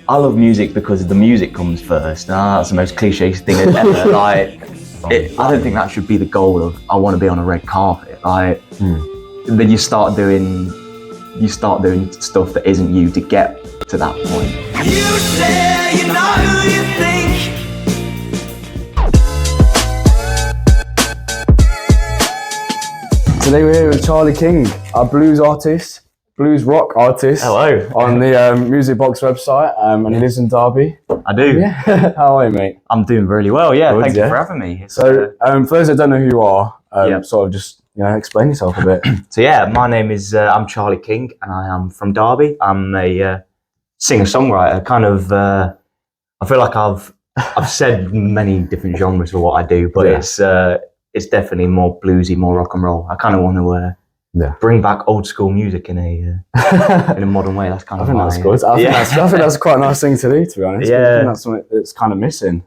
I love music because the music comes first. That's the most cliche thing ever. Like, I don't think that should be the goal of I want to be on a red carpet. Like, then you start doing stuff that isn't you to get to that point. You say you know who you think. Today we're here with Charlie King, a blues rock artist. Hello. On the MusikBox website, and he lives in Derby. I do. Yeah. How are you, mate? I'm doing really well. Yeah. Good, Thank you for having me. So, for those that don't know who you are, sort of just explain yourself a bit. So yeah, my name is I'm Charlie King, and I am from Derby. I'm a singer-songwriter. Kind of. I feel like I've said many different genres for what I do, but it's definitely more bluesy, more rock and roll. I kind of want to bring back old school music in a modern way. That's kind of. That's good. I think that's quite a nice thing to do, to be honest. Yeah. I think that's something that's kind of missing.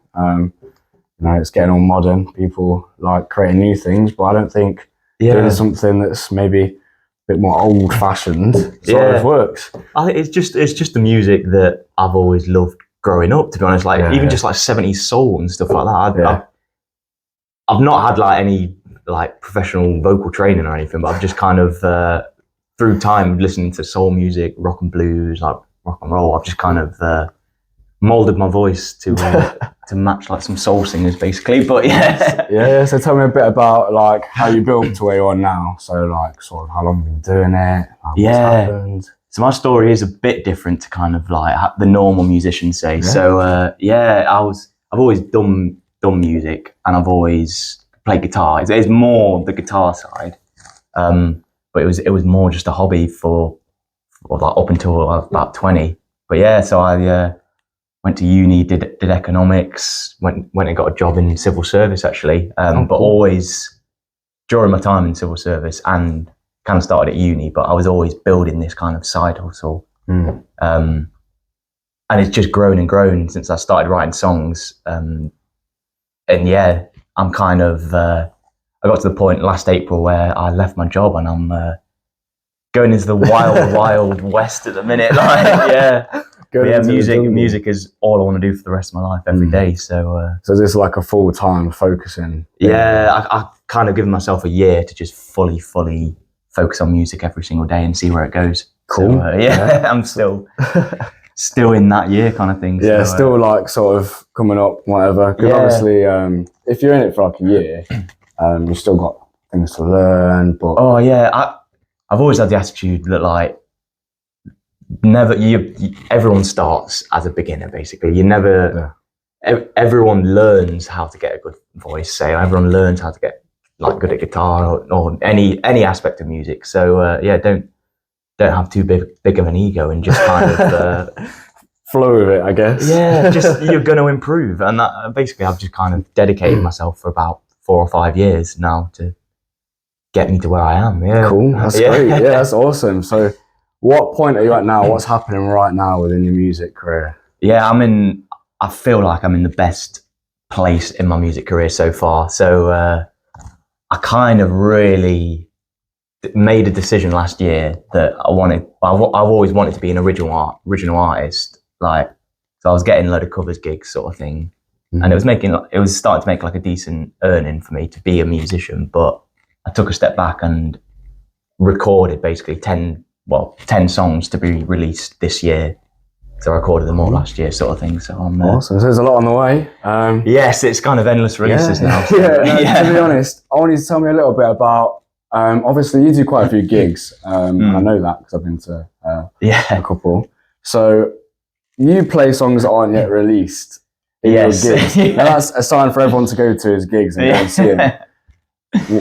It's getting all modern. People like creating new things, but I don't think doing something that's maybe a bit more old-fashioned sort of works. I think it's just the music that I've always loved growing up. To be honest, just like 70s soul and stuff like that. I've not had like any like professional vocal training or anything, but I've just kind of through time listening to soul music, rock and blues, like rock and roll. I've just kind of molded my voice to match like some soul singers, basically. But yeah. So tell me a bit about like how you built to where you are now. So like sort of how long you've been doing it. What's happened. So my story is a bit different to kind of like the normal musicians say. Yeah. So I've always done music, and I've always played guitar. It's more the guitar side, but it was more just a hobby for like up until I was about 20. But so I went to uni, did economics, went and got a job in civil service actually. But always during my time in civil service, and kind of started at uni, but I was always building this kind of side hustle. And it's just grown and grown since I started writing songs. I'm kind of, I got to the point last April where I left my job, and I'm going into the wild west at the minute. Music is all I want to do for the rest of my life every day. So this is like a full-time focusing. I kind of given myself a year to just fully focus on music every single day and see where it goes. Cool. So, I'm still in that year kind of thing. Yeah, so, still like sort of coming up, whatever. Because obviously, if you're in it for like a year, you've still got things to learn. But I've always had the attitude that like everyone starts as a beginner. Basically, everyone learns how to get a good voice. Say everyone learns how to get like good at guitar or any aspect of music. So don't have too big of an ego and just kind of flow with it, I guess. Yeah, just you're going to improve, and that basically I've just kind of dedicated myself for about 4 or 5 years now to get me to where I am. Yeah, cool. That's great. Yeah, that's awesome. So, what point are you at now? What's happening right now within your music career? Yeah, I feel like I'm in the best place in my music career so far. So, I kind of really made a decision last year that I've always wanted to be an original artist. Like, so I was getting a load of covers gigs sort of thing, and it was starting to make like a decent earning for me to be a musician. But I took a step back and recorded basically 10 songs to be released this year. So I recorded them all last year, sort of thing. So I'm awesome. So there's a lot on the way. Yes, it's kind of endless releases now. So. To be honest, I want you to tell me a little bit about. Obviously, you do quite a few gigs. I know that because I've been to a couple. So you play songs that aren't yet released in your gigs. Now that's a sign for everyone to go to his gigs and go and see them.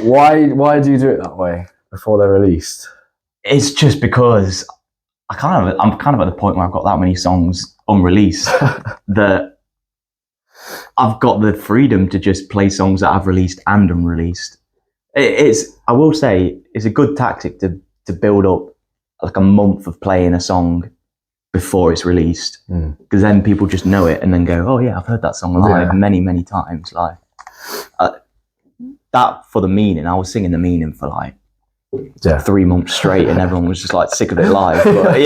Why do you do it that way before they're released? It's just because I'm kind of at the point where I've got that many songs unreleased that I've got the freedom to just play songs that I've released and unreleased. I will say, it's a good tactic to build up like a month of playing a song before it's released, because then people just know it and then go, oh yeah, I've heard that song live many times. Like that for the meaning, I was singing the meaning for like 3 months straight, and everyone was just like sick of it live. But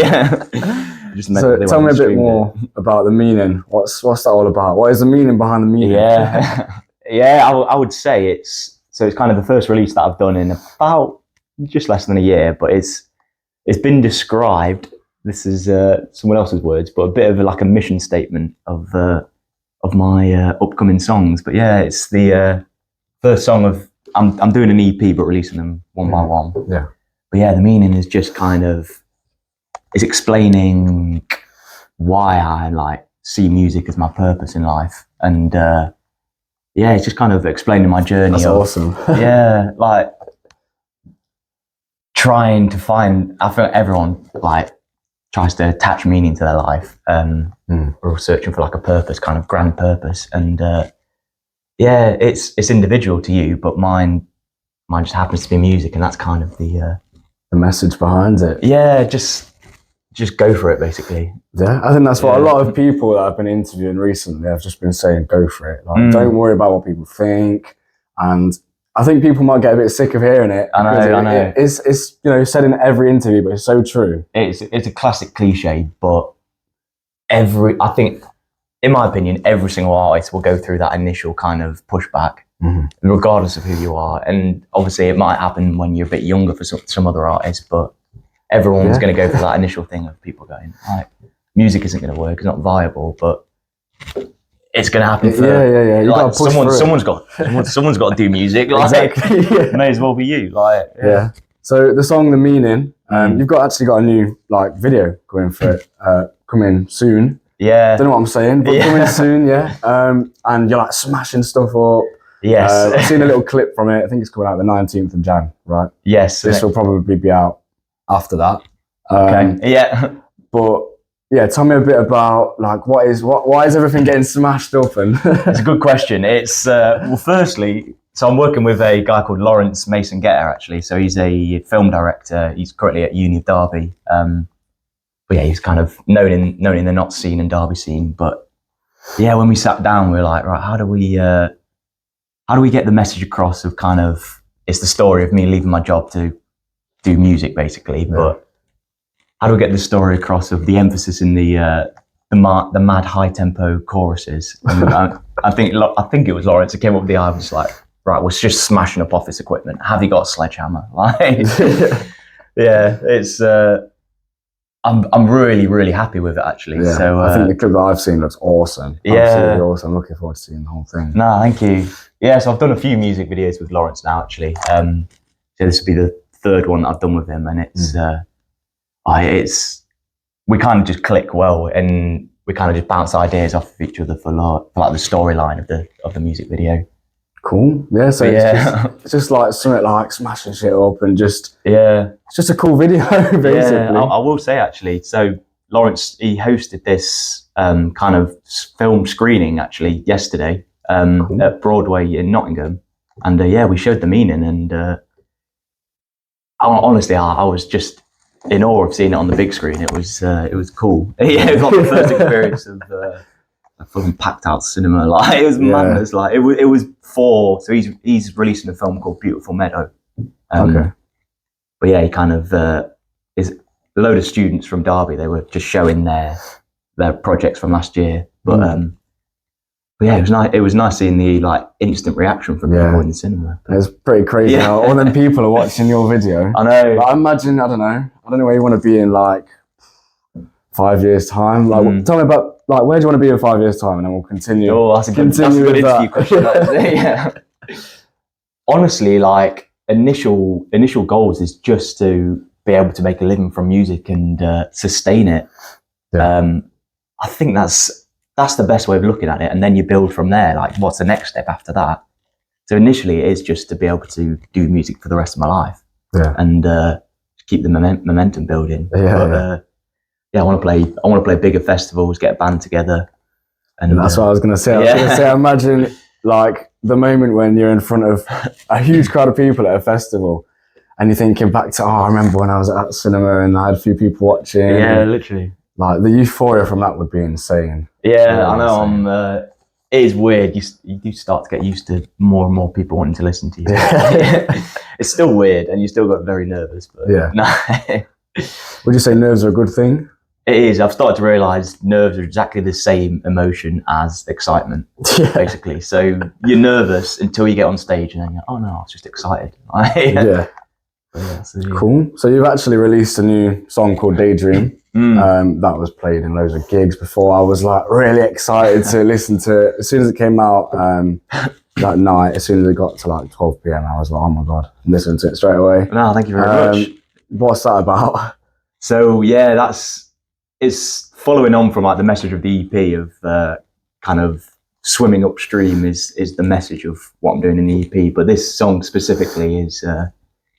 just meant So they tell me a went and bit streamed more about the meaning. What's that all about? What is the meaning behind the meaning? Yeah, yeah. I would say it's kind of the first release that I've done in about just less than a year, but it's been described. This is someone else's words, but a bit of like a mission statement of my upcoming songs. But yeah, it's the first song of I'm doing an EP, but releasing them one by one. Yeah. But yeah, the meaning is just kind of is explaining why I like see music as my purpose in life, and yeah, it's just kind of explaining my journey. That's awesome. Yeah, like trying to find. I feel everyone like tries to attach meaning to their life, or searching for like a purpose, kind of grand purpose, and yeah, it's individual to you, but mine just happens to be music, and that's kind of the message behind it. Yeah, just go for it, basically. Yeah, I think that's what a lot of people that I've been interviewing recently have just been saying, go for it. Like, don't worry about what people think. And I think people might get a bit sick of hearing it. I know. It's said in every interview, but it's so true. It's a classic cliche, but I think, in my opinion, every single artist will go through that initial kind of pushback, regardless of who you are. And obviously it might happen when you're a bit younger for some other artists, but everyone's going to go through that initial thing of people going, like, music isn't going to work, it's not viable, but it's going to happen for You like, gotta push someone's got to do music. Like, exactly. may as well be you. Like, yeah. So the song, The Meaning, you've actually got a new like video going for it, coming soon. Yeah. Don't know what I'm saying, but coming soon, yeah. And you're like smashing stuff up. Yes. I've seen a little clip from it. I think it's coming out the 19th of Jan, right? Yes. This will probably be out after that. Okay. Yeah. But yeah, tell me a bit about like why is everything getting smashed up? And it's a good question. It's well, firstly, so I'm working with a guy called Lawrence Mason Getter, actually. So he's a film director. He's currently at Uni of Derby. But yeah, he's kind of known in the Notts scene and Derby scene. But yeah, when we sat down, we were like, right, how do we get the message across of kind of, it's the story of me leaving my job to do music, basically. Yeah. But how do we get the story across of the emphasis in the mad high tempo choruses? And I think it was Lawrence who came up with the idea. I was like, right, we're just smashing up office equipment. Have you got a sledgehammer? Like, yeah, it's. I'm really, really happy with it, actually. Yeah, so I think the clip that I've seen looks awesome. Yeah, absolutely awesome. I'm looking forward to seeing the whole thing. No, thank you. Yeah, so I've done a few music videos with Lawrence now, actually. So this will be the third one that I've done with him, and we kind of just click well, and we kind of just bounce ideas off of each other for like the storyline of the music video. Cool. Yeah. So it's just like something like smashing shit up and just it's just a cool video, basically. Yeah, I will say, actually. So Lawrence, he hosted this kind of film screening actually yesterday at Broadway in Nottingham, and we showed The Meaning, and honestly, I was just in awe of seeing it on the big screen. It was cool. Yeah, it was like the first experience of a fucking packed out cinema. Like, it was madness. Like, it was so he's releasing a film called Beautiful Meadow. Okay. But yeah, he kind of is a load of students from Derby. They were just showing their projects from last year. But yeah, it was nice. It was nice seeing the like instant reaction from people in the cinema. It's pretty crazy how all them people are watching your video. I know. But I imagine, I don't know where you want to be in like 5 years' time. Like, tell me about like where do you want to be in 5 years' time, and then we'll continue. Oh, that's a good interview question. Yeah. Honestly, like initial goals is just to be able to make a living from music and sustain it. Yeah. I think that's the best way of looking at it, and then you build from there. Like, what's the next step after that? So initially, it is just to be able to do music for the rest of my life, and keep the momentum building. I want to play bigger festivals, get a band together, and that's what I was going to say. I was going to say, imagine like the moment when you're in front of a huge crowd of people at a festival, and you're thinking back to, I remember when I was at that cinema and I had a few people watching. Yeah, literally. Like the euphoria from that would be insane. Yeah, I know. It is weird. You do start to get used to more and more people wanting to listen to you. It's still weird, and you still got very nervous. But Would you say nerves are a good thing? It is. I've started to realise nerves are exactly the same emotion as excitement, basically. So you're nervous until you get on stage and then you're, oh no, I was just excited. Yeah. Cool. So you've actually released a new song called Daydream. That was played in loads of gigs before. I was like really excited to listen to it. As soon as it came out that night, as soon as it got to like 12 p.m, I was like, oh my God, I'm listening to it straight away. No, thank you very much. What's that about? So yeah, it's following on from like the message of the EP of kind of swimming upstream is the message of what I'm doing in the EP. But this song specifically is it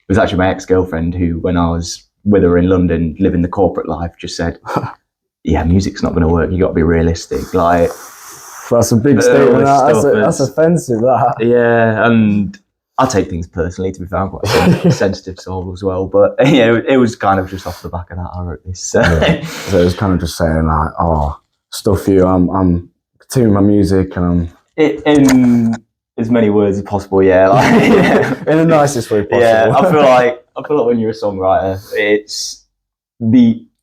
was actually my ex-girlfriend who, when I was with her in London living the corporate life, just said, yeah, music's not going to work, you got to be realistic. Like, that's a big statement. That's offensive, that. Yeah, and I take things personally, to be fair. I'm quite a sensitive soul as well, but yeah, it was kind of just off the back of that I wrote this. So it was kind of just saying like, oh, stuff you, I'm continuing my music and in as many words as possible, yeah. Like, in the nicest way possible. Yeah, I feel like when you're a songwriter, it's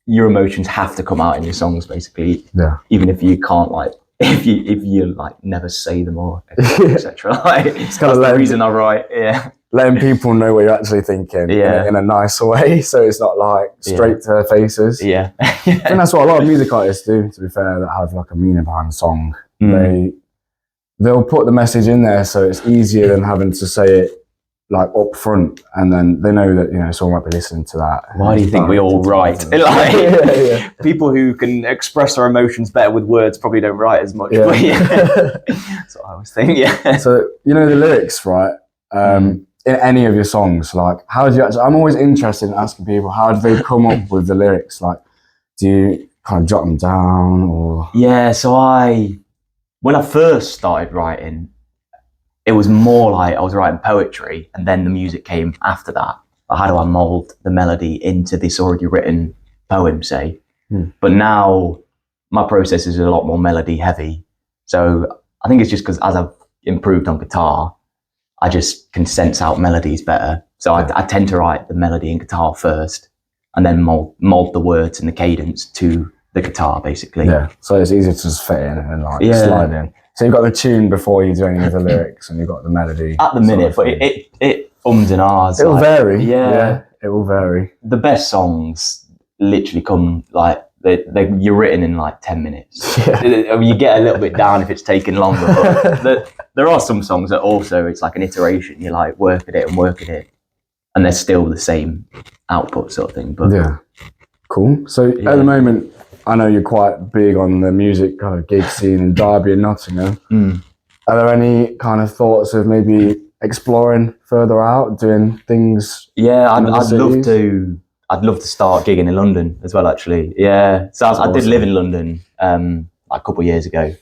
your emotions have to come out in your songs, basically. Yeah. Even if you can't like. If you like never say them or etc. Like, it's kind of the reason I write. Yeah, letting people know what you're actually thinking. Yeah, in a nice way, so it's not like straight to their faces. Yeah, I think that's what a lot of music artists do. To be fair, that have like a meaning behind the song. They'll put the message in there, so it's easier than having to say it like up front, and then they know that someone might be listening to that. Why do you think we all write? Like, people who can express their emotions better with words probably don't write as much. Yeah. That's what I was thinking. Yeah. So the lyrics, right? In any of your songs, like how do you actually? I'm always interested in asking people, how do they come up with the lyrics? Like, do you kind of jot them down, or? Yeah. So when I first started writing, it was more like I was writing poetry and then the music came after that. But how do I mould the melody into this already written poem, say? But now my process is a lot more melody heavy. So I think it's just because as I've improved on guitar, I just can sense out melodies better. So I tend to write the melody in guitar first and then mould the words and the cadence to the guitar, basically. Yeah, so it's easier to just fit in and like slide in. So you've got the tune before you do any of the lyrics, and you've got the melody. At the minute, but it ums and ahs. It'll vary. Yeah, it will vary. The best songs literally come like you're written in like 10 minutes. Yeah. I mean, you get a little bit down if it's taking longer, but there are some songs that also it's like an iteration. You like work at it, and they're still the same output sort of thing. But yeah, cool. So at the moment, I know you're quite big on the music kind of gig scene in Derby and Nottingham. Are there any kind of thoughts of maybe exploring further out, doing things? Yeah, I'd love to. I'd love to start gigging in London as well, actually. Yeah, so I did live in London like a couple of years ago,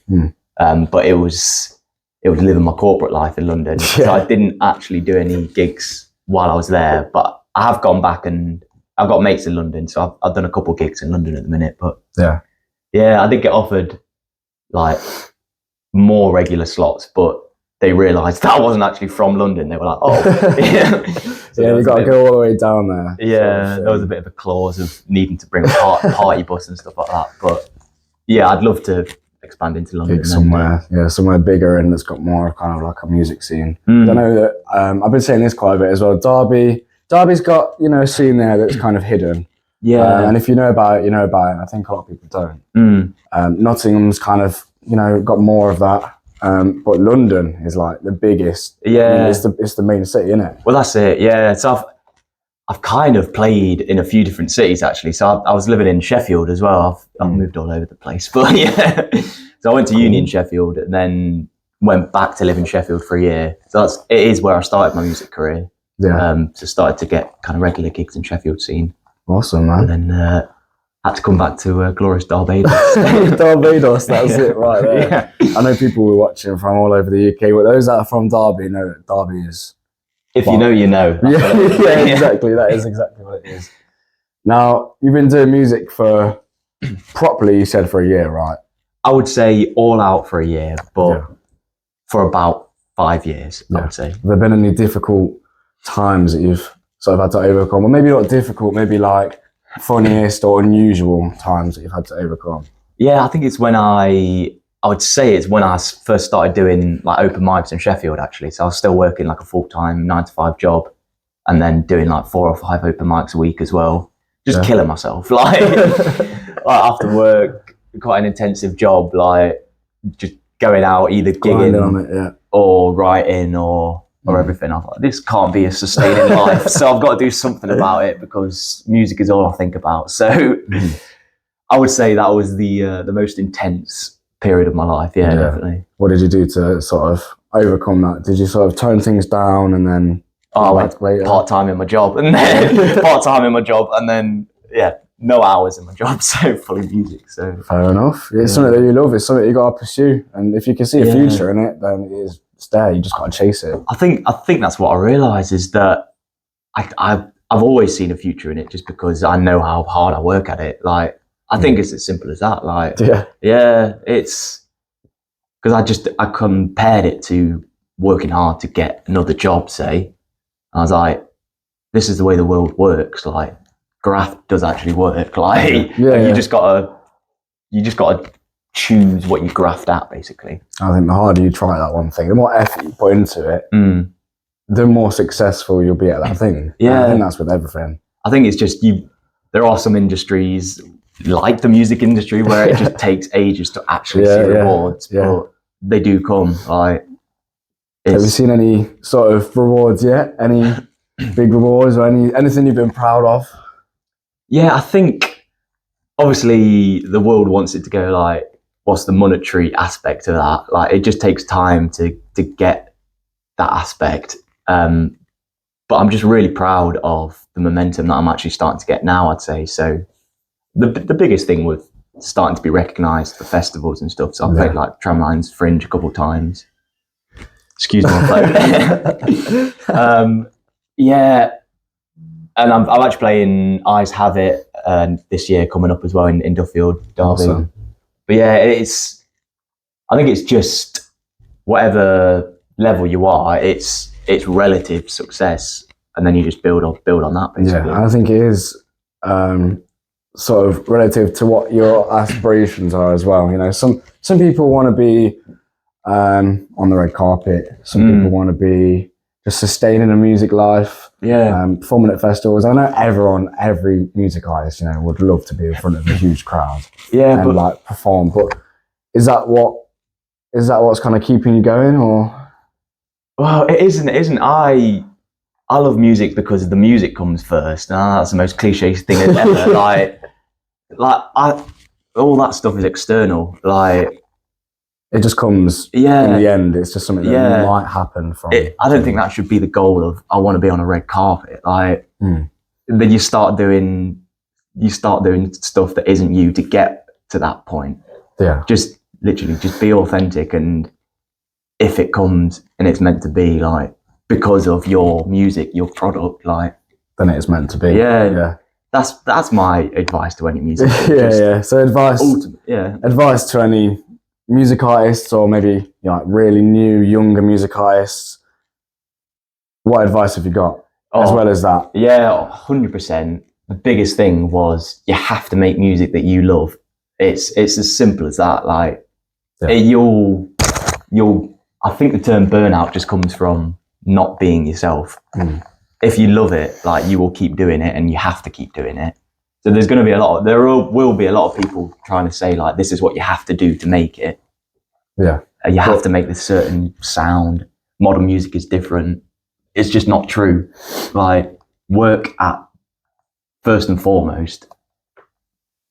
but it was living my corporate life in London. Yeah. So I didn't actually do any gigs while I was there, but I have gone back and I've got mates in London, so I've done a couple of gigs in London at the minute. But yeah, I did get offered like more regular slots, but they realised that I wasn't actually from London. They were like, "Oh, so you got to go all the way down there." Yeah, there was a bit of a clause of needing to bring a party bus and stuff like that. But yeah, I'd love to expand into London somewhere bigger and that's got more kind of like a music scene. I know that I've been saying this quite a bit as well. Derby's got a scene there that's kind of hidden. Yeah, and if you know about it, you know about it. I think a lot of people don't. Nottingham's kind of got more of that. But London is like the biggest. Yeah, I mean, it's the main city, isn't it? Well, that's it. Yeah, so I've kind of played in a few different cities actually. So I was living in Sheffield as well. I've moved all over the place, but yeah. So I went to uni in Sheffield and then went back to live in Sheffield for a year. So it is where I started my music career. Yeah. So started to get kind of regular gigs in Sheffield scene. Awesome, man. And then had to come back to glorious Barbados. Barbados, that's it right there. Yeah. I know people were watching from all over the UK, but those that are from Derby know that Derby is... If you know, you know. Yeah, exactly. That is exactly what it is. Now, you've been doing music for, properly, you said for a year, right? I would say all out for a year, but for about 5 years, I would say. Have there been any difficult times that you've sort of had to overcome? Or maybe not difficult, maybe like funniest or unusual times that you've had to overcome? Yeah, I think it's when I would say it's when I first started doing like open mics in Sheffield, actually. So I was still working like a full-time 9-to-5 job, and then doing like 4 or 5 open mics a week as well. Just killing myself, like, like after work, quite an intensive job, like just going out, either gigging on it, or writing or everything. I was like, this can't be a sustaining life, so I've got to do something about it because music is all I think about. So I would say that was the most intense period of my life. Yeah, definitely. What did you do to sort of overcome that? Did you sort of tone things down and then? I went part-time in my job, and then part-time in my job, and then no hours in my job, so fully music. So fair enough. It's something that you love. It's something you got to pursue, and if you can see a future in it, then it's there. You just got to chase it. I think that's what I realise is that I've always seen a future in it, just because I know how hard I work at it. Like I think it's as simple as that. Like it's because I compared it to working hard to get another job, say. I was like, this is the way the world works. Like, graft does actually work. Like, you just gotta choose what you graft at, basically. I think the harder you try that one thing, the more effort you put into it, the more successful you'll be at that thing. Yeah, I think that's with everything. I think it's just there are some industries like the music industry where it just takes ages to actually see rewards, but they do come. Like. Have you seen any sort of rewards yet? Any big rewards or anything you've been proud of? Yeah, I think obviously the world wants it to go like, what's the monetary aspect of that? Like it just takes time to get that aspect. But I'm just really proud of the momentum that I'm actually starting to get now, I'd say. So the biggest thing was starting to be recognised for festivals and stuff. So I've played like Tramline's Fringe a couple of times. Excuse my phone. And I'm actually playing Eyes Have It this year coming up as well in Duffield, Derby. Awesome. But yeah, I think it's just whatever level you are, it's relative success, and then you just build on that, basically. Yeah, I think it is sort of relative to what your aspirations are as well. You know, some people want to be on the red carpet. Some people want to be just sustaining a music life. Performing at festivals. I know every music artist, you know, would love to be in front of a huge crowd. And like perform. But is that what's kind of keeping you going, or? Well, it isn't. I love music because the music comes first. That's the most cliche thing ever. All that stuff is external. Like. It just comes in the end. It's just something that might happen from. I don't think that should be the goal of I want to be on a red carpet. Like then you start doing stuff that isn't you to get to that point. Yeah. Just literally just be authentic, and if it comes and it's meant to be like because of your music, your product, like then it's meant to be. Yeah. That's my advice to any music. So advice to any music artists, or maybe like really new, younger music artists. What advice have you got as well as that? Yeah, 100%. The biggest thing was you have to make music that you love. It's as simple as that. Like you'll. I think the term burnout just comes from not being yourself. If you love it, like you will keep doing it, and you have to keep doing it. So there's going to be there will be a lot of people trying to say like, this is what you have to do to make it. Yeah. You have to make this certain sound. Modern music is different. It's just not true. Like work at first and foremost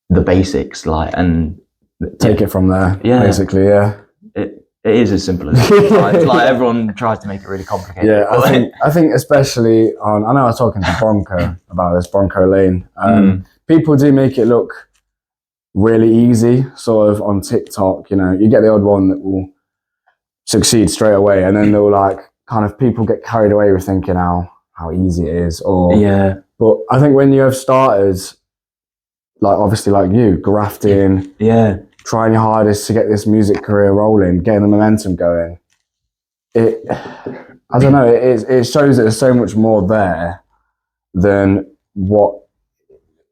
the basics, like, and take it from there. Yeah. Basically, yeah. It is as simple as that. Like everyone tries to make it really complicated. Yeah, I think especially I know I was talking to Bronco about this, Bronco Lane. People do make it look really easy, sort of on TikTok. You know, you get the odd one that will succeed straight away, and then they'll like kind of people get carried away with thinking how easy it is. But I think when you have started, like obviously like you, grafting, trying your hardest to get this music career rolling, getting the momentum going, I don't know, it shows that there's so much more there than what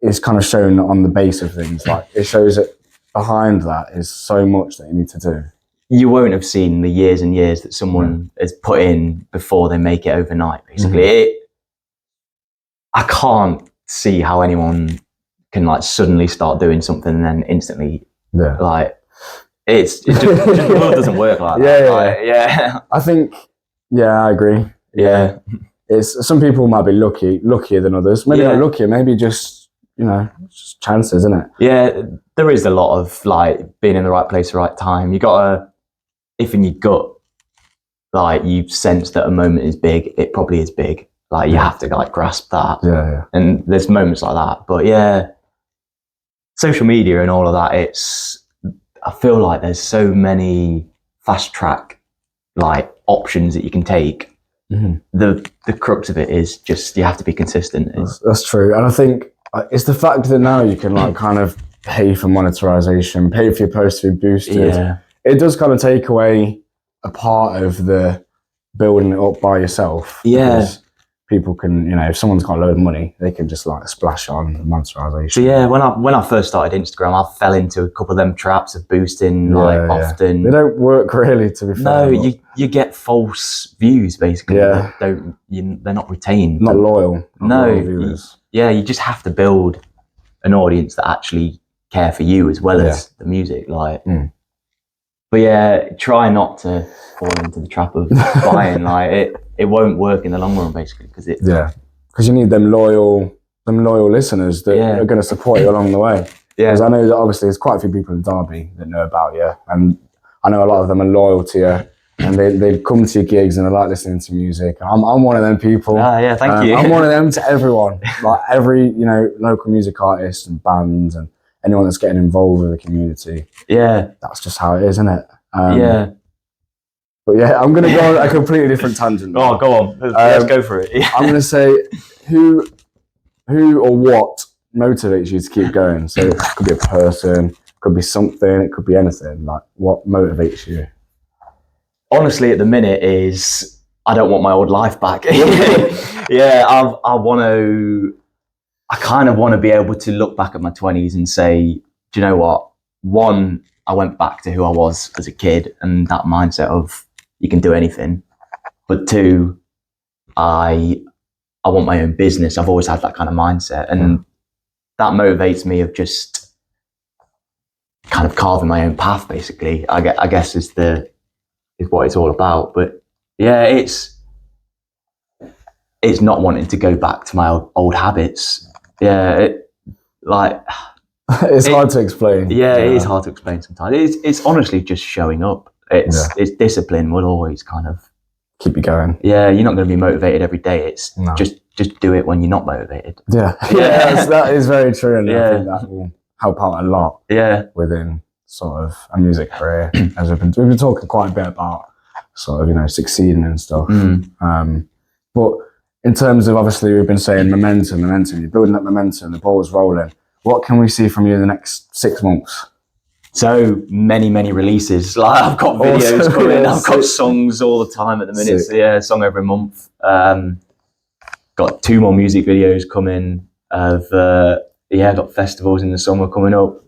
is kind of shown on the base of things. Like it shows that behind that is so much that you need to do. You won't have seen the years and years that someone has put in before they make it overnight. Basically, I can't see how anyone can like suddenly start doing something and then instantly like it just the world doesn't work like that. Yeah. I think I agree. Yeah. It's some people might be luckier than others. Maybe not luckier, maybe just just chances, isn't it? Yeah, there is a lot of like being in the right place, the right time. You gotta, if in your gut, like you sense that a moment is big, it probably is big. Like you have to like grasp that. Yeah. And there's moments like that. But yeah, social media and all of that, I feel like there's so many fast track like options that you can take. The crux of it is just you have to be consistent. That's true. And I think it's the fact that now you can like kind of pay for monetization, pay for your posts to be boosted. Yeah. It does kind of take away a part of the building it up by yourself. Yeah. People can, if someone's got a load of money, they can just like splash on monetization. So yeah, when I first started Instagram, I fell into a couple of them traps of boosting often. They don't work really, to be fair. No, you get false views basically. Yeah. They're not retained. Not loyal. Loyal viewers. You just have to build an audience that actually care for you as well as the music. Like, but yeah, try not to fall into the trap of buying. Like it won't work in the long run, basically, because because you need them loyal listeners that are going to support you along the way. Because I know that obviously there's quite a few people in Derby that know about you, and I know a lot of them are loyal to you, and they come to your gigs and they like listening to music. I'm one of them people. Thank you. I'm one of them to everyone, like every local music artist and bands and anyone that's getting involved with the community. Yeah, that's just how it is, isn't it? But I'm going to go on a completely different tangent. Oh, go on. Let's go for it. I'm going to say who or what motivates you to keep going. So it could be a person, it could be something, it could be anything. Like, what motivates you? Honestly, at the minute is I don't want my old life back. I kind of want to be able to look back at my 20s and say, do you know what? One, I went back to who I was as a kid and that mindset of you can do anything. But two, I want my own business. I've always had that kind of mindset, and that motivates me of just kind of carving my own path. Basically, I guess is what it's all about. But yeah, it's not wanting to go back to my old habits. Yeah, it's hard to explain. Yeah, it is hard to explain sometimes. It's honestly just showing up. It's discipline will always kind of keep you going. Yeah, you're not going to be motivated every day. It's just do it when you're not motivated. Yeah, that is very true, and I think that will help out a lot. Yeah, within sort of a music career, as we've been talking quite a bit about sort of succeeding and stuff. But in terms of obviously we've been saying momentum, you're building up momentum, the ball's rolling. What can we see from you in the next 6 months? So many releases. Like I've got videos coming, I've got songs all the time at the minute. So yeah, a song every month. Got 2 more music videos coming. I've got festivals in the summer coming up.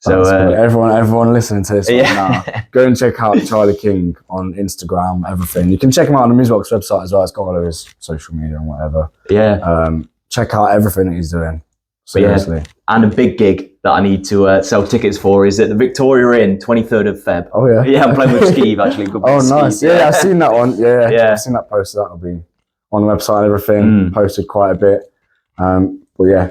So everyone listening to this right now, go and check out Charlie King on Instagram, everything. You can check him out on the MusikBox website as well. It's got all of his social media and whatever. Yeah. Check out everything that he's doing. Seriously. And a big gig that I need to sell tickets for is at the Victoria Inn, 23rd of Feb. Oh yeah. Yeah, I'm playing with Steve actually. Nice. Yeah, I've seen that one. Yeah. I've seen that post. That'll be on the website and everything. Posted quite a bit. But yeah,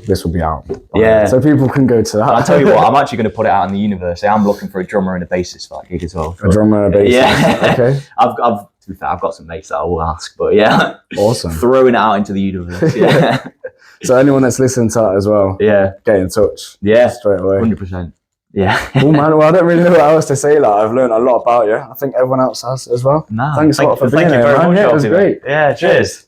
this will be out. Yeah. So people can go to that. I'll tell you what, I'm actually going to put it out in the universe. I'm looking for a drummer and a bassist for that gig as well. A drummer and a bassist. Yeah. Okay. To be fair, I've got some mates that I will ask, but yeah. Awesome. Throwing it out into the universe. Yeah. So anyone that's listening to that as well, get in touch. Yeah. Straight away. 100%. Yeah. Oh man, well I don't really know what else to say. Like I've learned a lot about you. I think everyone else has as well. Thanks a lot for being here, man. Yeah, it was great. Yeah, cheers.